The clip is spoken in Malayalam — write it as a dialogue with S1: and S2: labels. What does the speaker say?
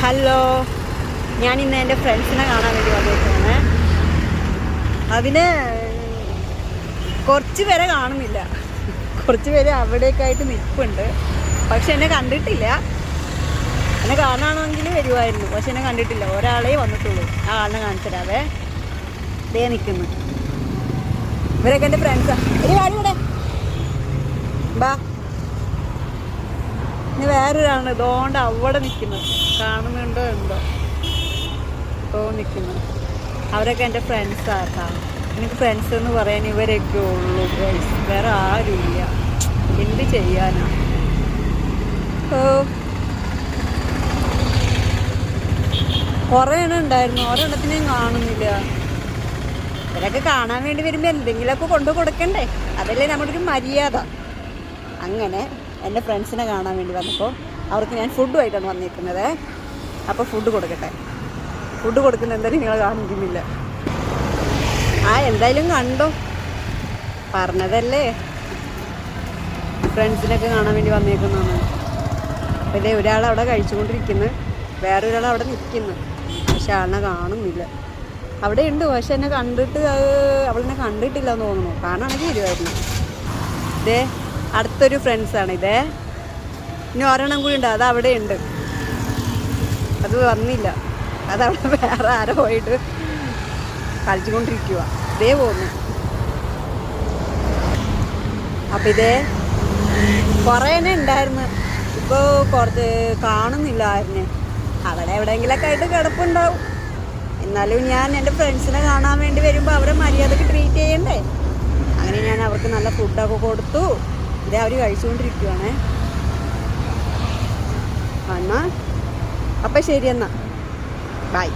S1: ഹലോ, ഞാനിന്ന് എൻ്റെ ഫ്രണ്ട്സിനെ കാണാൻ വേണ്ടി വന്നിരിക്കുകയാണ്. അതിന് കുറച്ച് പേരെ കാണുന്നില്ല, കുറച്ച് പേര് അവിടേക്കായിട്ട് നിൽപ്പുണ്ട്. പക്ഷെ എന്നെ കണ്ടിട്ടില്ല. എന്നെ കാണുകയാണെങ്കിൽ വരുമായിരുന്നു, പക്ഷെ എന്നെ കണ്ടിട്ടില്ല. ഒരാളെ വന്നിട്ടുള്ളൂ. ആ ആളിനെ കാണിച്ചിടാവേ. ദേ നിൽക്കുന്നു. ഇവരൊക്കെ എൻ്റെ ഫ്രണ്ട്സാണ്. ഇനി വാടിവിടെ ബാ. ഇനി വേറൊരാളാണ് ഇതുകൊണ്ട് അവിടെ നിൽക്കുന്നത്. കാണുന്നുണ്ടോ എന്തോ നിൽക്കുന്നു. അവരൊക്കെ എൻ്റെ ഫ്രണ്ട്സാട്ടാ. എനിക്ക് ഫ്രണ്ട്സ് എന്ന് പറയാൻ ഇവരൊക്കെ ഉള്ളൂ. വേറെ ആരുമില്ല. എന്ത് ചെയ്യാനാ? കുറേ എണ്ണം ഉണ്ടായിരുന്നു, ഒരെണ്ണത്തിനെയും കാണുന്നില്ല. ഇവരൊക്കെ കാണാൻ വേണ്ടി വരുമ്പോൾ എന്തെങ്കിലുമൊക്കെ കൊണ്ടു കൊടുക്കണ്ടേ? അതല്ലേ നമ്മുടെ ഒരു മര്യാദ. അങ്ങനെ എൻ്റെ ഫ്രണ്ട്സിനെ കാണാൻ വേണ്ടി വന്നപ്പോൾ അവർക്ക് ഞാൻ ഫുഡുമായിട്ടാണ് വന്നിരിക്കുന്നത്. അപ്പോൾ ഫുഡ് കൊടുക്കട്ടെ. ഫുഡ് കൊടുക്കുന്ന എന്തായാലും നിങ്ങൾ കാണിക്കുന്നില്ല. എന്തായാലും കണ്ടോ, പറഞ്ഞതല്ലേ ഫ്രണ്ട്സിനൊക്കെ കാണാൻ വേണ്ടി വന്നേക്കുന്നതാണ്. പിന്നെ ഒരാളവിടെ കഴിച്ചുകൊണ്ടിരിക്കുന്നു, വേറൊരാൾ അവിടെ നിൽക്കുന്നു. പക്ഷെ ആളിനെ കാണുന്നില്ല. അവിടെ ഉണ്ട്, പക്ഷെ എന്നെ കണ്ടിട്ട് അവളെന്നെ കണ്ടിട്ടില്ല എന്ന് തോന്നുന്നു. കാണുകയാണെങ്കിൽ ഇരുവായിരുന്നു. ഇതേ അടുത്തൊരു ഫ്രണ്ട്സാണ്. ഇതേ ഇനി ഒരെണ്ണം കൂടി ഉണ്ട്, അത് അവിടെ ഉണ്ട്. അത് വന്നില്ല, അതവിടെ വേറെ ആരോ പോയിട്ട് കളിച്ചുകൊണ്ടിരിക്കുക. ഇതേ പോകുന്നു. അപ്പം ഇതേ കുറേ തന്നെ ഉണ്ടായിരുന്നു. ഇപ്പോൾ കുറച്ച് കാണുന്നില്ല ആരിനെ. അവിടെ എവിടെയെങ്കിലൊക്കെ ആയിട്ട് കിടപ്പുണ്ടാവും. എന്നാലും ഞാൻ എൻ്റെ ഫ്രണ്ട്സിനെ കാണാൻ വേണ്ടി വരുമ്പോൾ അവരെ മര്യാദക്ക് ട്രീറ്റ് ചെയ്യണ്ടേ? അങ്ങനെ ഞാൻ അവർക്ക് നല്ല ഫുഡൊക്കെ കൊടുത്തു. ഇതേ അവർ കഴിച്ചുകൊണ്ടിരിക്കുവാണേ. എന്നാ അപ്പം ശരി, എന്നാൽ ബൈ.